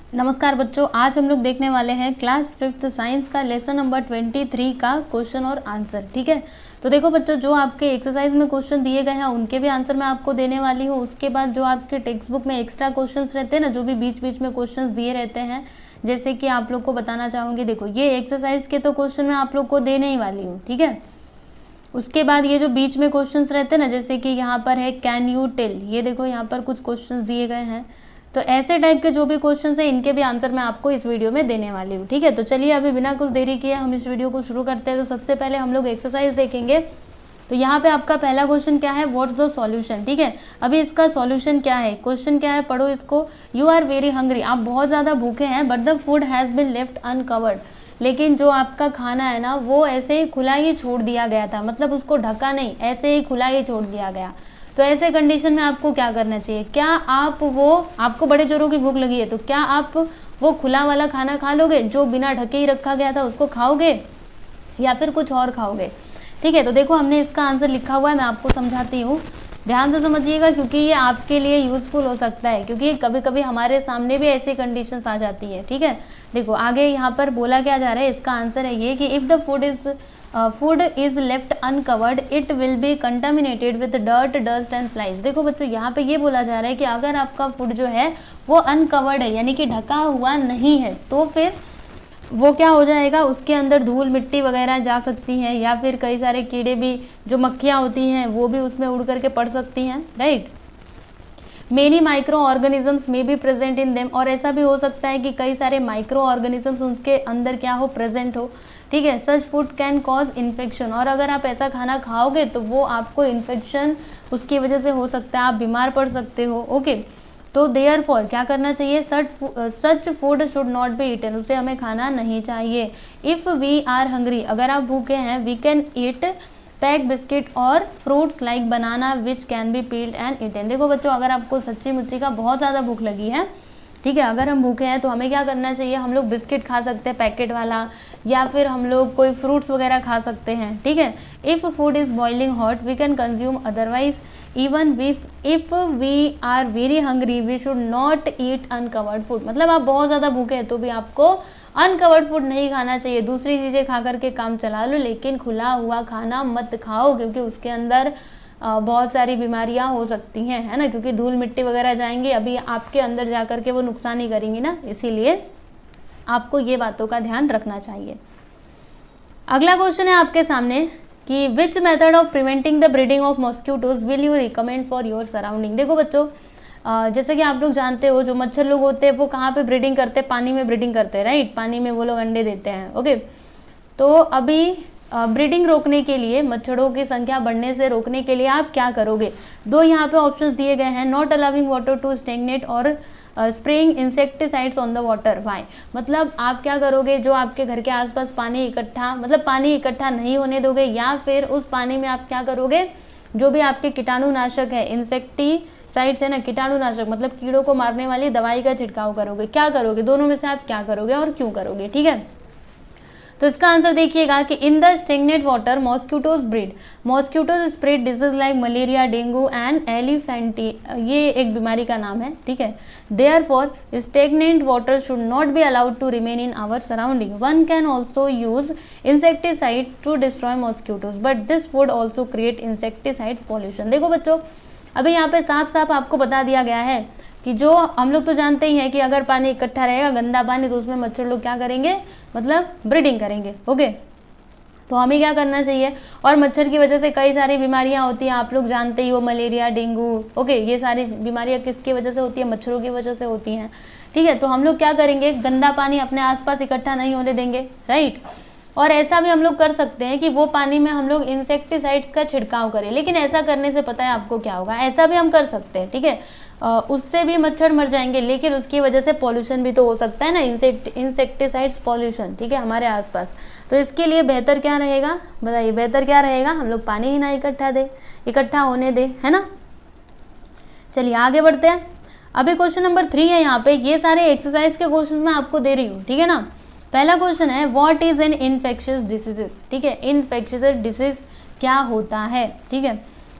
नमस्कार बच्चों, आज हम लोग देखने वाले हैं क्लास 5th साइंस का लेसन नंबर 23 का क्वेश्चन और आंसर। ठीक है, तो देखो बच्चों, जो आपके एक्सरसाइज में क्वेश्चन दिए गए हैं उनके भी आंसर मैं आपको देने वाली हूँ। उसके बाद जो आपके टेक्स्ट बुक में एक्स्ट्रा क्वेश्चंस रहते हैं ना, जो भी बीच बीच में क्वेश्चंस दिए रहते हैं, जैसे कि आप लोग को बताना चाहूँगी, देखो ये एक्सरसाइज के तो क्वेश्चन मैं आप लोग को देने ही वाली हूँ। ठीक है, उसके बाद ये जो बीच में क्वेश्चंस रहते हैं ना, जैसे कि यहाँ पर है कैन यू टेल, ये देखो यहाँ पर कुछ क्वेश्चंस दिए गए हैं, तो ऐसे टाइप के जो भी क्वेश्चंस हैं इनके भी आंसर मैं आपको इस वीडियो में देने वाली हूँ। ठीक है, तो चलिए अभी बिना कुछ देरी किए हम इस वीडियो को शुरू करते हैं। तो सबसे पहले हम लोग एक्सरसाइज देखेंगे। तो यहाँ पे आपका पहला क्वेश्चन क्या है, व्हाट्स द सॉल्यूशन। ठीक है, अभी इसका सॉल्यूशन क्या है, क्वेश्चन क्या है, पढ़ो इसको। यू आर वेरी हंग्री, आप बहुत ज़्यादा भूखे हैं, but the food has been left uncovered, लेकिन जो आपका खाना है ना वो ऐसे ही खुला ही छोड़ दिया गया था, मतलब उसको ढका नहीं, ऐसे ही खुला ही छोड़ दिया गया। तो ऐसे कंडीशन में आपको क्या करना चाहिए, क्या आप आपको बड़े जोरों की भूख लगी है, तो क्या आप वो खुला वाला खाना खा लोगे जो बिना ढके ही रखा गया था, उसको खाओगे या फिर कुछ और खाओगे। ठीक है, तो देखो हमने इसका आंसर लिखा हुआ है, मैं आपको समझाती हूँ, ध्यान से समझिएगा, क्योंकि ये आपके लिए यूजफुल हो सकता है, क्योंकि कभी कभी हमारे सामने भी ऐसी कंडीशंस आ जाती है। ठीक है, देखो आगे यहाँ पर बोला क्या जा रहा है, इसका आंसर है ये कि if the food is left uncovered it will be contaminated with dirt, dust and flies. देखो बच्चों, यहाँ पे ये बोला जा रहा है कि अगर आपका फूड जो है वो अनकवर्ड है, यानी कि ढका हुआ नहीं है, तो फिर वो क्या हो जाएगा, उसके अंदर धूल मिट्टी वगैरह जा सकती हैं, या फिर कई सारे कीड़े भी, जो मक्खियाँ होती हैं वो भी उसमें उड़ करके पड़ सकती हैं, राइट। मेनी माइक्रो ऑर्गेनिजम्स में बी प्रेजेंट इन देम, और ऐसा भी हो सकता है कि कई सारे माइक्रो ऑर्गेनिजम्स उसके अंदर क्या हो, प्रेजेंट हो। ठीक है, सच फूड कैन कॉज इन्फेक्शन, और अगर आप ऐसा खाना खाओगे तो वो आपको इन्फेक्शन उसकी वजह से हो सकता है, आप बीमार पड़ सकते हो। ओके, तो देयरफॉर क्या करना चाहिए, such food should not be eaten, उसे हमें खाना नहीं चाहिए। इफ़ वी आर हंग्री, अगर आप भूखे हैं, we can eat pack biscuit और fruits like banana which can be peeled and eaten. देखो बच्चों, अगर आपको सच्ची मुच्ची का बहुत ज़्यादा भूख लगी है, ठीक है, अगर हम भूखे हैं तो हमें क्या करना चाहिए, हम लोग बिस्किट खा सकते हैं पैकेट वाला, या फिर हम लोग कोई फ्रूट्स वगैरह खा सकते हैं। ठीक है, if food is boiling hot we can consume, otherwise even if we are very hungry we should not eat uncovered food. मतलब आप बहुत ज़्यादा भूखे हैं तो भी आपको अनकवर्ड फूड नहीं खाना चाहिए, दूसरी चीज़ें खा करके काम चला लो, लेकिन खुला हुआ खाना मत खाओ, क्योंकि उसके अंदर बहुत सारी बीमारियां हो सकती हैं, है ना, क्योंकि धूल मिट्टी वगैरह जाएंगी, अभी आपके अंदर जा करके वो नुकसान ही करेंगी ना, इसीलिए आपको ये बातों का ध्यान रखना चाहिए। अगला क्वेश्चन है आपके सामने कि which method of preventing the breeding of mosquitoes will you recommend for your surrounding. देखो बच्चों, जैसे कि आप लोग जानते हो, जो मच्छर लोग होते हैं वो कहाँ पे ब्रीडिंग करते हैं, पानी में ब्रीडिंग करते हैं, राइट, पानी में वो लोग अंडे देते हैं। ओके, तो अभी ब्रीडिंग रोकने के लिए, मच्छरों की संख्या बढ़ने से रोकने के लिए आप क्या करोगे, दो यहाँ पे ऑप्शंस दिए गए हैं, not allowing water to stagnate और spraying insecticides on the water. Why, मतलब आप क्या करोगे, जो आपके घर के आसपास पानी इकट्ठा, मतलब पानी इकट्ठा नहीं होने दोगे, या फिर उस पानी में आप क्या करोगे, जो भी आपके कीटाणुनाशक है, इंसेक्टिसाइड्स है ना, कीटाणुनाशक मतलब कीड़ों को मारने वाली दवाई का छिड़काव करोगे। क्या करोगे, दोनों में से आप क्या करोगे और क्यों करोगे। ठीक है, तो इसका आंसर देखिएगा कि in the stagnant water mosquitoes breed, mosquitoes spread disease like malaria, dengue and elephantiasis, ये एक बीमारी का नाम है। ठीक है, therefore stagnant water should not be allowed to remain in our surrounding. One can also use insecticide to destroy mosquitoes but this would also create insecticide pollution. देखो बच्चों, अभी यहाँ पे साफ साफ आपको बता दिया गया है कि जो हम लोग तो जानते ही हैं कि अगर पानी इकट्ठा रहेगा, गंदा पानी, तो उसमें मच्छर लोग क्या करेंगे, मतलब ब्रीडिंग करेंगे। ओके, तो हमें क्या करना चाहिए, और मच्छर की वजह से कई सारी बीमारियां होती हैं, आप लोग जानते ही हो, मलेरिया, डेंगू। ओके, ये सारी बीमारियां किसकी वजह से होती है, मच्छरों की वजह से होती हैं। ठीक है, तो हम लोग क्या करेंगे, गंदा पानी अपने आसपास इकट्ठा नहीं होने देंगे, राइट। और ऐसा भी हम लोग कर सकते हैं कि वो पानी में हम लोग इंसेक्टिसाइड्स का छिड़काव करें, लेकिन ऐसा करने से पता है आपको क्या होगा, ऐसा भी हम कर सकते हैं। ठीक है, उससे भी मच्छर मर जाएंगे, लेकिन उसकी वजह से पॉल्यूशन भी तो हो सकता है ना, इंसेक्टिसाइड्स पॉल्यूशन, ठीक है, हमारे आसपास। तो इसके लिए बेहतर क्या रहेगा, बताइए, बेहतर क्या रहेगा, हम लोग पानी ही ना इकट्ठा होने दे, है ना। चलिए आगे बढ़ते हैं। अभी क्वेश्चन नंबर 3 है यहाँ पे, ये सारे एक्सरसाइज के क्वेश्चन मैं आपको दे रही हूँ। ठीक है ना, पहला क्वेश्चन है what is an infectious diseases. ठीक है, इन्फेक्शियस डिसीज क्या होता है। ठीक है,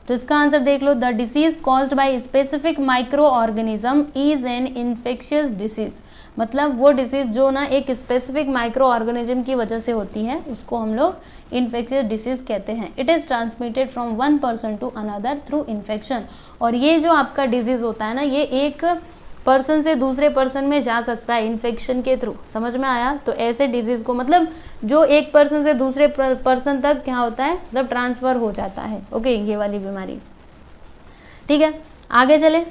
तो इसका आंसर देख लो, the disease caused by specific micro organism is an infectious disease. मतलब वो डिसीज जो ना एक स्पेसिफिक माइक्रो ऑर्गेनिज्म की वजह से होती है उसको हम लोग इन्फेक्शियस डिसीज कहते हैं। It is transmitted from one person to another through infection. और ये जो आपका डिजीज होता है ना, ये एक पर्सन से दूसरे पर्सन में जा सकता है इन्फेक्शन के थ्रू। समझ में आया? तो ऐसे डिजीज को मतलब जो एक पर्सन से दूसरे पर्सन तक क्या होता है, मतलब ट्रांसफर हो जाता है। ओके, ये वाली बीमारी। ठीक है, आगे चले।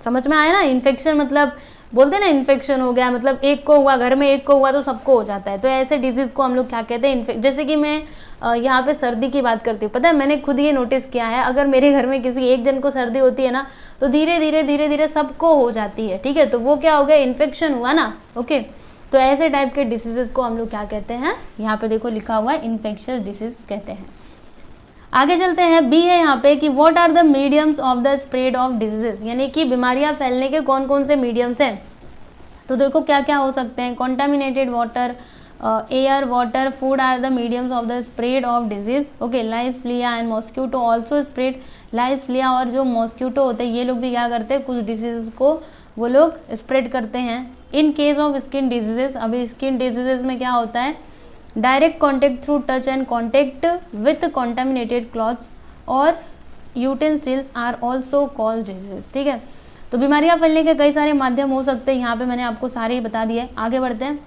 समझ में आया ना? इन्फेक्शन मतलब बोलते हैं ना, इन्फेक्शन हो गया मतलब एक को हुआ, घर में एक को हुआ तो सबको हो जाता है। तो ऐसे डिजीज को हम लोग क्या कहते हैं, जैसे कि मैं यहाँ पे सर्दी की बात करती हूँ। पता है, मैंने खुद ये नोटिस किया है, अगर मेरे घर में किसी एक जन को सर्दी होती है ना, तो धीरे धीरे सबको हो जाती है। ठीक है, तो वो क्या हो गया, इन्फेक्शन हुआ ना। ओके, तो ऐसे टाइप के डिसीजेस को हम लोग क्या कहते हैं, यहाँ पे देखो लिखा हुआ है इन्फेक्शियस डिसीज कहते हैं। आगे चलते हैं, बी है यहाँ पे कि what are the mediums of the spread of diseases, यानी कि बीमारियां फैलने के कौन कौन से मीडियम्स हैं। तो देखो क्या क्या हो सकते हैं, contaminated water, air, water, food are the mediums of the spread of disease. Okay, lice, flea and mosquito also spread. Lice, flea और जो मॉस्क्यूटो होते हैं ये लोग भी क्या करते हैं, कुछ डिजीज को वो लोग स्प्रेड करते हैं। In case of skin diseases, अभी स्किन डिजीजेस में क्या होता है, direct contact through touch and contact with contaminated clothes और utensils are also cause disease. ठीक है, तो बीमारियां फैलने के कई सारे माध्यम हो सकते हैं, यहाँ पे मैंने आपको सारे ही बता दिए। आगे बढ़ते हैं,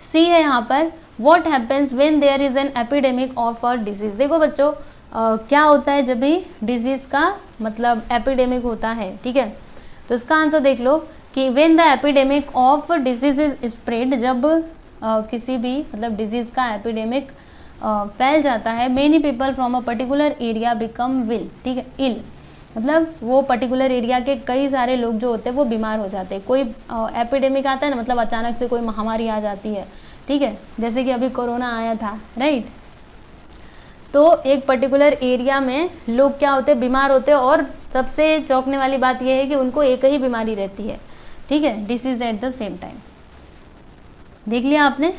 सी है यहाँ पर, what happens when there is an epidemic of a disease. देखो बच्चों, क्या होता है जब भी डिजीज का मतलब एपिडेमिक होता है। ठीक है, तो इसका आंसर देख लो कि when the epidemic of disease is spread, जब किसी भी मतलब डिजीज का एपिडेमिक फैल जाता है, many people from a particular area become will. ठीक है, इल मतलब वो पर्टिकुलर एरिया के कई सारे लोग जो होते हैं वो बीमार हो जाते हैं। कोई एपिडेमिक आता है ना, मतलब अचानक से कोई महामारी आ जाती है। ठीक है, जैसे कि अभी कोरोना आया था, राइट। तो एक पर्टिकुलर एरिया में लोग क्या होते हैं, बीमार होते हैं, और सबसे चौंकने वाली बात यह है कि उनको एक ही बीमारी रहती है। ठीक है, disease at the same time. देख लिया आपने,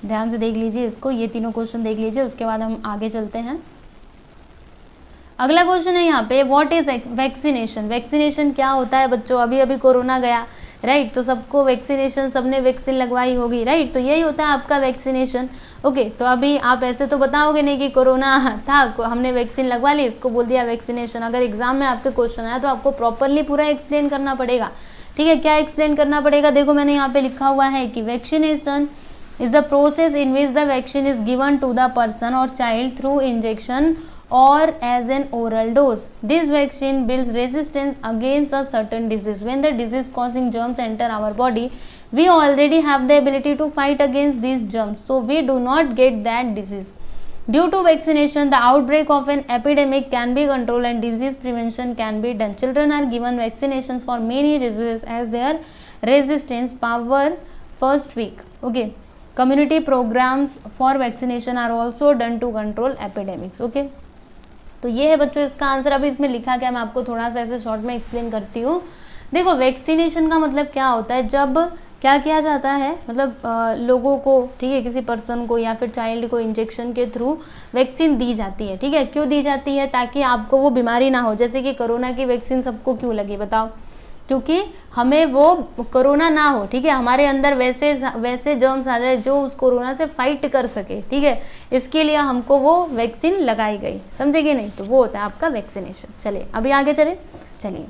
ध्यान से देख लीजिए इसको, ये तीनों क्वेश्चन देख लीजिए, उसके बाद हम आगे चलते हैं। अगला क्वेश्चन है यहाँ पे, व्हाट इज वैक्सीनेशन। वैक्सीनेशन क्या होता है बच्चों, अभी अभी कोरोना गया, राइट, तो सबको वैक्सीनेशन, सबने वैक्सीन लगवाई होगी, राइट, तो यही होता है आपका वैक्सीनेशन। ओके, तो अभी आप ऐसे तो बताओगे नहीं कि कोरोना था, हमने वैक्सीन लगवा ली, इसको बोल दिया वैक्सीनेशन। अगर एग्जाम में आपके क्वेश्चन आया तो आपको प्रॉपरली पूरा एक्सप्लेन करना पड़ेगा। ठीक है, क्या एक्सप्लेन करना पड़ेगा, देखो मैंने यहाँ पे लिखा हुआ है कि vaccination is the process in which the vaccine is given to the person और child through injection or as an oral dose. This vaccine builds resistance against a certain disease. When the disease causing germs enter our body, we already have the ability to fight against these germs, so we do not get that disease. Due to vaccination, the outbreak of an epidemic can be controlled and disease prevention can be done. Children are given vaccinations for many diseases as their resistance power first week. Okay, community programs for vaccination are also done to control epidemics. Okay, तो ये है बच्चों इसका answer. अभी इसमें लिखा क्या, मैं आपको थोड़ा सा ऐसे शॉर्ट में एक्सप्लेन करती हूँ। देखो, वैक्सीनेशन का मतलब क्या होता है, जब क्या किया जाता है, मतलब लोगों को, ठीक है, किसी पर्सन को या फिर चाइल्ड को इंजेक्शन के थ्रू वैक्सीन दी जाती है। ठीक है, क्यों दी जाती है, ताकि आपको वो बीमारी ना हो। जैसे कि कोरोना की वैक्सीन सबको क्यों लगी बताओ, क्योंकि हमें वो कोरोना ना हो। ठीक है, हमारे अंदर वैसे जर्म्स आ जाए जो उस कोरोना से फाइट कर सके। ठीक है, इसके लिए हमको वो वैक्सीन लगाई गई, समझे कि नहीं, तो वो होता है आपका वैक्सीनेशन। चलिए अभी आगे चलिए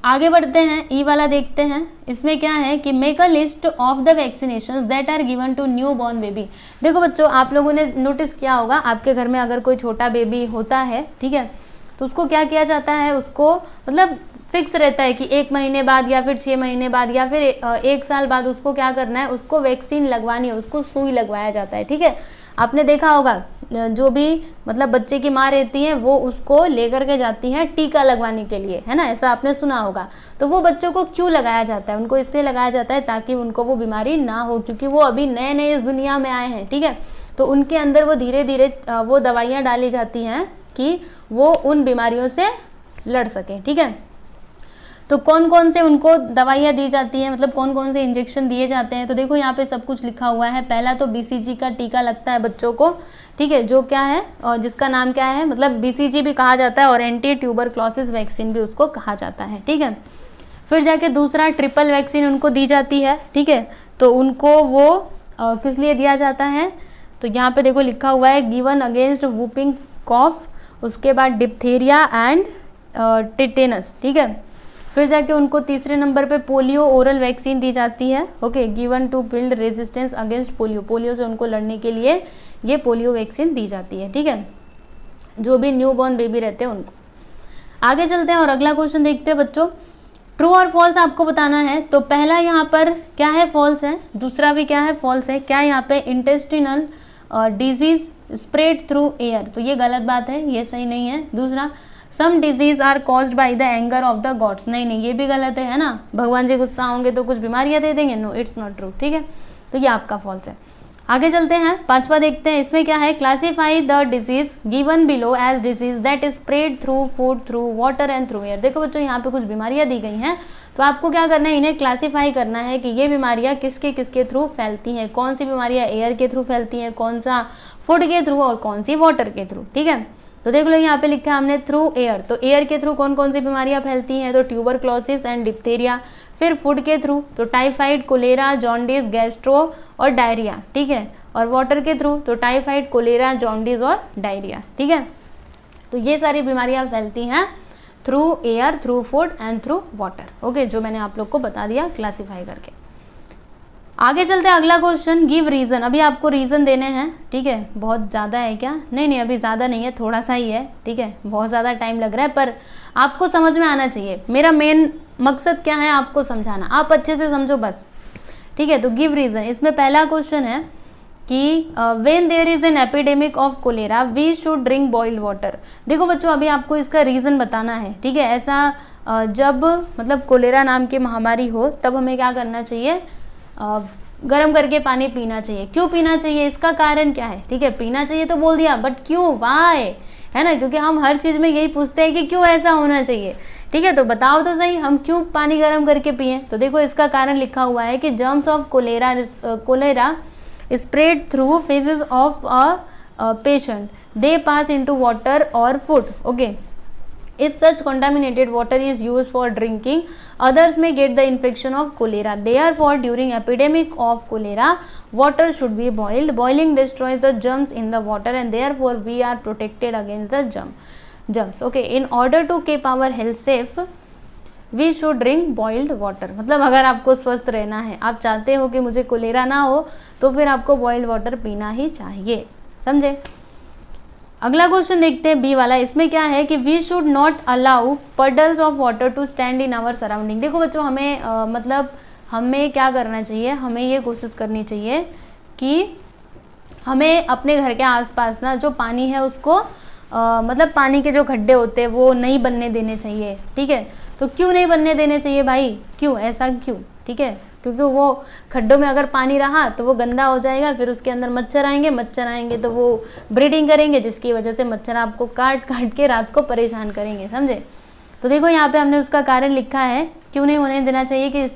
आगे बढ़ते हैं, ई वाला देखते हैं। इसमें क्या है कि make a list of the vaccinations that are given to new born baby. देखो बच्चों, आप लोगों ने नोटिस किया होगा, आपके घर में अगर कोई छोटा बेबी होता है, ठीक है, तो उसको क्या किया जाता है, उसको मतलब फिक्स रहता है कि 1 महीने बाद या फिर 6 महीने बाद या फिर 1 साल बाद उसको क्या करना है, उसको वैक्सीन लगवानी है, उसको सुई लगवाया जाता है। ठीक है, आपने देखा होगा जो भी मतलब बच्चे की माँ रहती है वो उसको लेकर के जाती है टीका लगवाने के लिए, है ना, ऐसा आपने सुना होगा। तो वो बच्चों को क्यों लगाया जाता है, उनको इसलिए लगाया जाता है ताकि उनको वो बीमारी ना हो, क्योंकि वो अभी नए नए इस दुनिया में आए हैं। ठीक है, तो उनके अंदर वो धीरे धीरे वो दवाइयाँ डाली जाती हैं कि वो उन बीमारियों से लड़ सके। ठीक है, तो कौन कौन से उनको दवाइयाँ दी जाती हैं, मतलब कौन कौन से इंजेक्शन दिए जाते हैं, तो देखो यहाँ पे सब कुछ लिखा हुआ है। पहला तो BCG का टीका लगता है बच्चों को, ठीक है, जो क्या है और जिसका नाम क्या है, मतलब BCG भी कहा जाता है और एंटी ट्यूबरक्लोसिस वैक्सीन भी उसको कहा जाता है, ठीक है। फिर जाके दूसरा ट्रिपल वैक्सीन उनको दी जाती है, ठीक है, तो उनको वो किस लिए दिया जाता है, तो यहाँ पे देखो लिखा हुआ है गिवन अगेंस्ट वूपिंग कॉफ, उसके बाद डिप्थीरिया एंड टिटेनस, ठीक है। फिर जाके उनको तीसरे नंबर पे पोलियो ओरल वैक्सीन दी जाती है, okay, given to build resistance against polio, polio से उनको लड़ने के लिए ये पोलियो वैक्सीन दी जाती है, ठीक है, जो भी न्यू बॉर्न बेबी रहते हैं उनको। आगे चलते हैं और अगला क्वेश्चन देखते हैं बच्चों। ट्रू और फॉल्स आपको बताना है। तो पहला यहाँ पर क्या है, फॉल्स है, दूसरा भी क्या है, फॉल्स है। क्या यहाँ पे intestinal disease spread through air, तो ये गलत बात है, ये सही नहीं है। दूसरा some disease are caused by the anger of the gods, नहीं नहीं ये भी गलत है ना, भगवान जी गुस्सा होंगे तो कुछ बीमारियां दे देंगे, नो इट्स नॉट ट्रू, ठीक है, तो ये आपका फॉल्स है। आगे चलते हैं, पांचवा देखते हैं, इसमें क्या है, classify the disease given below as disease that is spread through food, through water and through air. देखो बच्चों यहाँ पे कुछ बीमारियां दी गई हैं, तो आपको क्या करना है, इन्हें क्लासीफाई करना है कि ये बीमारियां किसके किसके थ्रू फैलती हैं, कौन सी बीमारियां एयर के थ्रू फैलती हैं, कौन सा फूड के थ्रू और कौन सी वाटर के थ्रू, ठीक है। तो देख लो यहाँ पे लिखा है हमने थ्रू एयर, तो एयर के थ्रू कौन कौन सी बीमारियां फैलती हैं, तो ट्यूबरक्लोसिस एंड डिप्थीरिया। फिर फूड के थ्रू तो टाइफाइड, कोलेरा, जॉन्डिस, गैस्ट्रो और डायरिया, ठीक है। और वाटर के थ्रू तो टाइफाइड, कोलेरा, जॉन्डिस और डायरिया, ठीक है। तो ये सारी बीमारियां फैलती हैं through air, through food and through water, okay, जो मैंने आप लोग को बता दिया क्लासीफाई करके। आगे चलते हैं, अगला क्वेश्चन, गिव रीजन। अभी आपको रीजन देने हैं, ठीक है, बहुत ज़्यादा है क्या, नहीं नहीं अभी ज़्यादा नहीं है, थोड़ा सा ही है, ठीक है, बहुत ज़्यादा टाइम लग रहा है पर आपको समझ में आना चाहिए। मेरा मेन मकसद क्या है, आपको समझाना, आप अच्छे से समझो बस, ठीक है। तो गिव रीजन, इसमें पहला क्वेश्चन है कि when there is an epidemic of cholera we should drink boiled water. देखो बच्चों अभी आपको इसका रीजन बताना है, ठीक है। ऐसा जब मतलब कोलेरा नाम की महामारी हो तब हमें क्या करना चाहिए, गर्म करके पानी पीना चाहिए। क्यों पीना चाहिए, इसका कारण क्या है, ठीक है, पीना चाहिए तो बोल दिया, बट क्यों, वाई, है ना, क्योंकि हम हर चीज में यही पूछते हैं कि क्यों ऐसा होना चाहिए, ठीक है। तो बताओ तो सही, हम क्यों पानी गर्म करके पिए। तो देखो इसका कारण लिखा हुआ है कि germs of cholera spread through faeces of a patient, they pass into water और food, okay. If such contaminated water is used for drinking, others may get the infection of cholera. Therefore, during epidemic of cholera, water should be boiled. Boiling destroys the germs in the water, and therefore we are protected against the germs. Okay. In order to keep our health safe, we should drink boiled water. मतलब अगर आपको स्वस्थ रहना है, आप चाहते हो कि मुझे कोलेरा ना हो, तो फिर आपको बॉइल्ड वाटर पीना ही चाहिए, समझे। अगला क्वेश्चन देखते हैं बी वाला, इसमें क्या है कि we should not allow puddles of water to stand in our surrounding. देखो बच्चों हमें मतलब हमें क्या करना चाहिए, हमें ये कोशिश करनी चाहिए कि हमें अपने घर के आसपास ना जो पानी है उसको मतलब पानी के जो गड्ढे होते हैं वो नहीं बनने देने चाहिए, ठीक है। तो क्यों नहीं बनने देने चाहिए भाई, क्यों, ऐसा क्यों, ठीक है, क्योंकि वो खड्डों में अगर पानी रहा तो वो गंदा हो जाएगा, फिर उसके अंदर मच्छर आएंगे तो वो ब्रीडिंग करेंगे, जिसकी वजह से मच्छर आपको काट काट के रात को परेशान करेंगे, समझे। तो देखो यहाँ पे हमने उसका कारण लिखा है, क्यों नहीं होने देना चाहिए, कि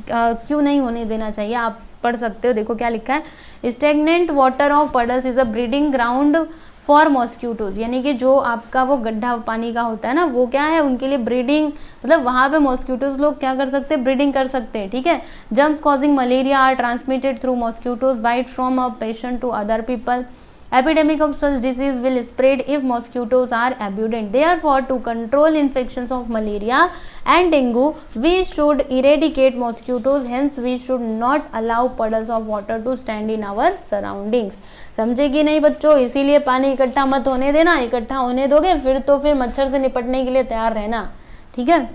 क्यों नहीं होने देना चाहिए, आप पढ़ सकते हो। देखो क्या लिखा है, stagnant water of puddles is a breeding ground for mosquitoes, यानी कि जो आपका वो गड्ढा पानी का होता है ना, वो क्या है उनके लिए ब्रीडिंग, मतलब वहाँ पे मॉस्क्यूटोज लोग क्या कर सकते हैं, ब्रीडिंग कर सकते हैं, ठीक है। Germs causing malaria are transmitted through mosquitoes bite from a patient to other people. Epidemic of such disease will spread if mosquitoes are abundant. Therefore, to control infections of malaria and dengue, we should eradicate mosquitoes. Hence, we should not allow puddles of water to stand in our surroundings. समझे कि नहीं बच्चों, इसीलिए पानी इकट्ठा मत होने देना, इकट्ठा होने दोगे फिर तो फिर मच्छर से निपटने के लिए तैयार रहना, ठीक है।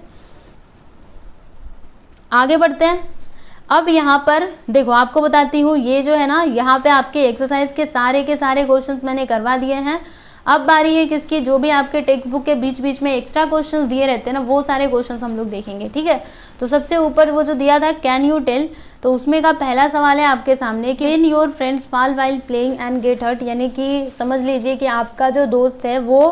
आगे बढ़ते हैं। अब यहाँ पर देखो आपको बताती हूँ, ये जो है ना यहाँ पे आपके एक्सरसाइज के सारे क्वेश्चंस मैंने करवा दिए हैं। अब बारी है किसकी, जो भी आपके टेक्स्ट बुक के बीच बीच में एक्स्ट्रा क्वेश्चंस दिए रहते हैं ना, वो सारे क्वेश्चंस हम लोग देखेंगे, ठीक है। तो सबसे ऊपर वो जो दिया था कैन यू टेल, तो उसमें का पहला सवाल है आपके सामने कि when your friends fall while playing and get hurt, यानी कि समझ लीजिए कि आपका जो दोस्त है वो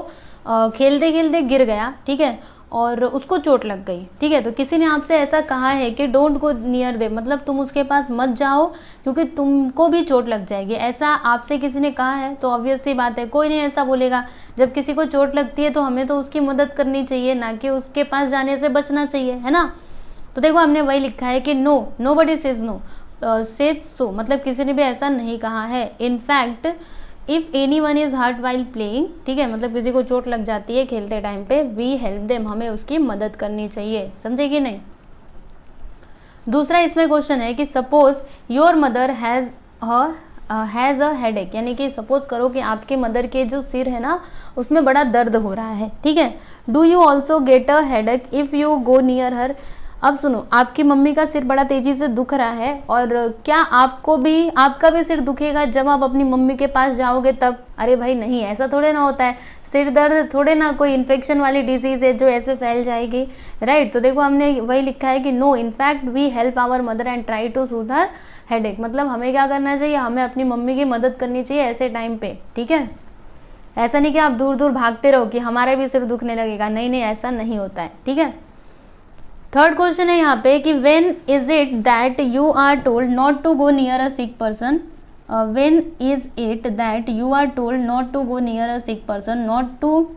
खेलते खेलते गिर गया, ठीक है, और उसको चोट लग गई, ठीक है, तो किसी ने आपसे ऐसा कहा है कि डोंट गो नियर देम, मतलब तुम उसके पास मत जाओ क्योंकि तुमको भी चोट लग जाएगी, ऐसा आपसे किसी ने कहा है, तो ऑब्वियस सी बात है कोई नहीं ऐसा बोलेगा। जब किसी को चोट लगती है तो हमें तो उसकी मदद करनी चाहिए, ना कि उसके पास जाने से बचना चाहिए, है ना। तो देखो हमने वही लिखा है कि nobody says no, says so, मतलब किसी ने भी ऐसा नहीं कहा है। In fact if anyone is hurt while playing, ठीक है, मतलब किसी को चोट लग जाती है खेलते टाइम पे, वी हेल्प देम, हमें उसकी मदद करनी चाहिए, समझे कि नहीं। दूसरा इसमें क्वेश्चन है कि suppose your mother has a headache, यानी कि सपोज करो कि आपके मदर के जो सिर है ना उसमें बड़ा दर्द हो रहा है, ठीक है। Do you also get a headache if you go near her. अब सुनो, आपकी मम्मी का सिर बड़ा तेजी से दुख रहा है, और क्या आपका भी सिर दुखेगा जब आप अपनी मम्मी के पास जाओगे तब? अरे भाई नहीं, ऐसा थोड़े ना होता है, सिर दर्द थोड़े ना कोई इन्फेक्शन वाली डिजीज है जो ऐसे फैल जाएगी, राइट। तो देखो हमने वही लिखा है कि no in fact we help our mother and try to soothe her headache, मतलब हमें क्या करना चाहिए, हमें अपनी मम्मी की मदद करनी चाहिए ऐसे टाइम पे, ठीक है। ऐसा नहीं कि आप दूर दूर भागते रहो कि हमारा भी सिर दुखने लगेगा, नहीं ऐसा नहीं होता है, ठीक है। थर्ड क्वेश्चन है यहाँ पे कि when is it that you are told not to go near a sick person, when is it that you are told not to go near a sick person, not to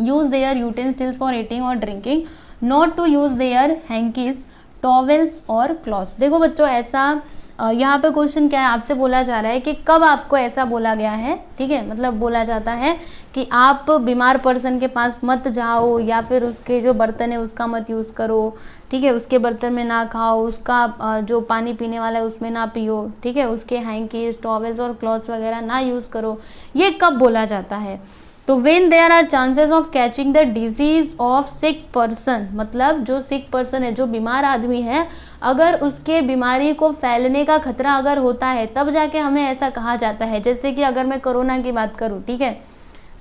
use their utensils for eating और drinking, not to use their hankies, towels और clothes. देखो बच्चों ऐसा यहाँ पे question क्या है, आपसे बोला जा रहा है कि कब आपको ऐसा बोला गया है, ठीक है, मतलब बोला जाता है कि आप बीमार पर्सन के पास मत जाओ, या फिर उसके जो बर्तन है उसका मत यूज़ करो, ठीक है, उसके बर्तन में ना खाओ, उसका जो पानी पीने वाला है उसमें ना पियो, ठीक है, उसके हैंकीज, टॉवेल्स और क्लॉथ्स वगैरह ना यूज़ करो, ये कब बोला जाता है। तो when there are chances of catching the disease of sick person, मतलब जो सिक पर्सन है, जो बीमार आदमी है, अगर उसके बीमारी को फैलने का खतरा अगर होता है तब जाके हमें ऐसा कहा जाता है। जैसे कि अगर मैं कोरोना की बात करूं, ठीक है,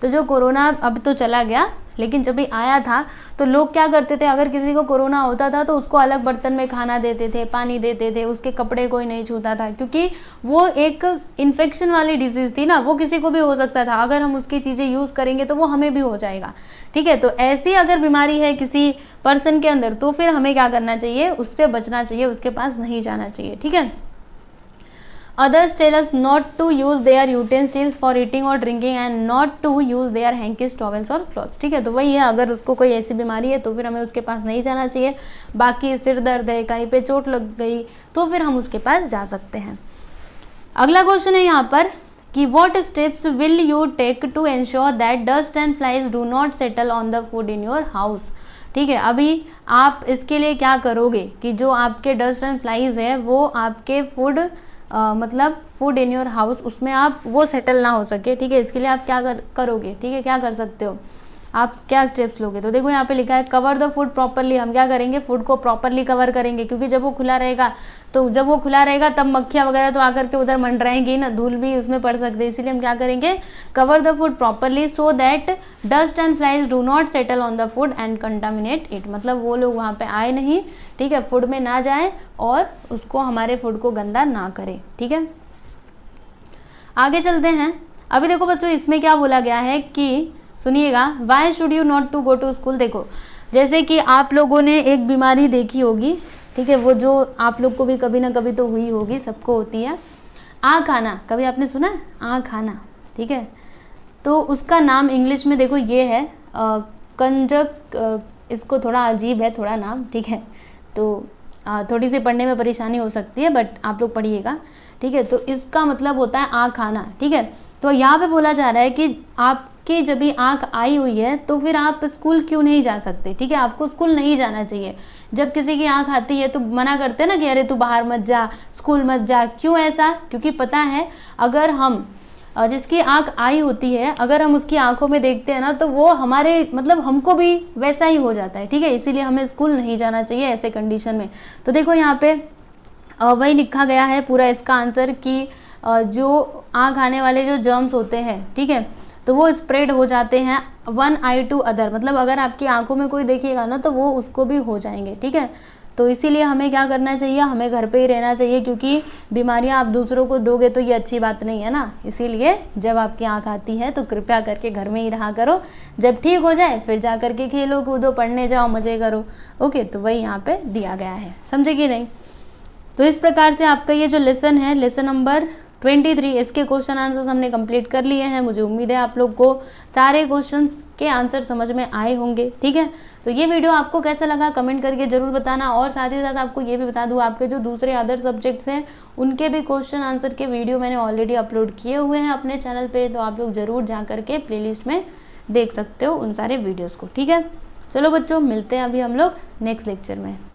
तो जो कोरोना अब तो चला गया, लेकिन जब भी आया था तो लोग क्या करते थे, अगर किसी को कोरोना होता था तो उसको अलग बर्तन में खाना देते थे, पानी देते थे, उसके कपड़े कोई नहीं छूता था, क्योंकि वो एक इन्फेक्शन वाली डिजीज थी ना, वो किसी को भी हो सकता था, अगर हम उसकी चीज़ें यूज़ करेंगे तो वो हमें भी हो जाएगा, ठीक है। तो ऐसी अगर बीमारी है किसी पर्सन के अंदर तो फिर हमें क्या करना चाहिए, उससे बचना चाहिए, उसके पास नहीं जाना चाहिए, ठीक है। Others tell us not to use their utensils for eating or drinking and not to use their hankies, towels और clothes, ठीक है। तो वही है, अगर उसको कोई ऐसी बीमारी है तो फिर हमें उसके पास नहीं जाना चाहिए, बाकी सिर दर्द है, कहीं पे चोट लग गई तो फिर हम उसके पास जा सकते हैं। अगला क्वेश्चन है यहाँ पर कि what steps will you take to ensure that dust and flies do not settle on the food in your house, ठीक है। अभी आप इसके लिए क्या करोगे कि जो आपके डस्ट एंड फ्लाइज है वो आपके फूड मतलब फूड इन योर हाउस उसमें आप वो सेटल ना हो सके, ठीक है। इसके लिए आप क्या करोगे, ठीक है, क्या कर सकते हो, आप क्या स्टेप्स लोगे। तो देखो यहाँ पे लिखा है कवर द फूड प्रॉपरली, हम क्या करेंगे, फूड को प्रॉपरली कवर करेंगे, क्योंकि जब वो खुला रहेगा तब मक्खियाँ वगैरह तो आकर के उधर मंडराएंगी ना, धूल भी उसमें पड़ सकते हैं, इसीलिए हम क्या करेंगे, cover the food properly so that dust and flies do not settle on the food and contaminate it, मतलब वो लोग वहाँ पे आए नहीं, ठीक है, फूड में ना जाए और उसको हमारे फूड को गंदा ना करे, ठीक है। आगे चलते हैं। अभी देखो बच्चों इसमें क्या बोला गया है कि सुनिएगा, why should you not to go to school. देखो जैसे कि आप लोगों ने एक बीमारी देखी होगी, ठीक है, वो जो आप लोग को भी कभी ना कभी तो हुई होगी, सबको होती है, आँख आना, कभी आपने सुना है आँख आना, ठीक है। तो उसका नाम इंग्लिश में देखो ये है इसको थोड़ा अजीब है थोड़ा नाम, ठीक है, तो थोड़ी सी पढ़ने में परेशानी हो सकती है, बट आप लोग पढ़िएगा, ठीक है। तो इसका मतलब होता है आँख आना, ठीक है। तो यहाँ पे बोला जा रहा है कि आपकी जब भी आँख आई हुई है तो फिर आप स्कूल क्यों नहीं जा सकते, ठीक है, आपको स्कूल नहीं जाना चाहिए। जब किसी की आँख आती है तो मना करते हैं ना कि अरे तू बाहर मत जा, स्कूल मत जा, क्यों ऐसा, क्योंकि पता है अगर हम जिसकी आँख आई होती है अगर हम उसकी आंखों में देखते हैं ना तो वो हमारे मतलब हमको भी वैसा ही हो जाता है, ठीक है, इसीलिए हमें स्कूल नहीं जाना चाहिए ऐसे कंडीशन में। तो देखो यहाँ पे वही लिखा गया है पूरा इसका आंसर कि जो आँख आने वाले जो जर्म्स होते हैं, ठीक है, तो वो स्प्रेड हो जाते हैं वन आई टू अदर, मतलब अगर आपकी आंखों में कोई देखिएगा ना तो वो उसको भी हो जाएंगे, ठीक है। तो इसीलिए हमें क्या करना चाहिए, हमें घर पे ही रहना चाहिए, क्योंकि बीमारियां आप दूसरों को दोगे तो ये अच्छी बात नहीं है ना। इसीलिए जब आपकी आँख आती है तो कृपया करके घर में ही रहा करो, जब ठीक हो जाए फिर जा करके खेलो कूदो, पढ़ने जाओ, मज़े करो। ओके, तो वही यहाँ पे दिया गया है, समझे कि नहीं। तो इस प्रकार से आपका ये जो लेसन है, लेसन नंबर 23, इसके क्वेश्चन आंसर्स हमने कंप्लीट कर लिए हैं। मुझे उम्मीद है आप लोग को सारे क्वेश्चंस के आंसर समझ में आए होंगे, ठीक है। तो ये वीडियो आपको कैसा लगा कमेंट करके जरूर बताना, और साथ ही साथ आपको ये भी बता दूं, आपके जो दूसरे अदर सब्जेक्ट्स हैं उनके भी क्वेश्चन आंसर के वीडियो मैंने ऑलरेडी अपलोड किए हुए हैं अपने चैनल पे, तो आप लोग जरूर जा करके प्लेलिस्ट में देख सकते हो उन सारे वीडियोज़ को, ठीक है। चलो बच्चों, मिलते हैं अभी हम लोग नेक्स्ट लेक्चर में।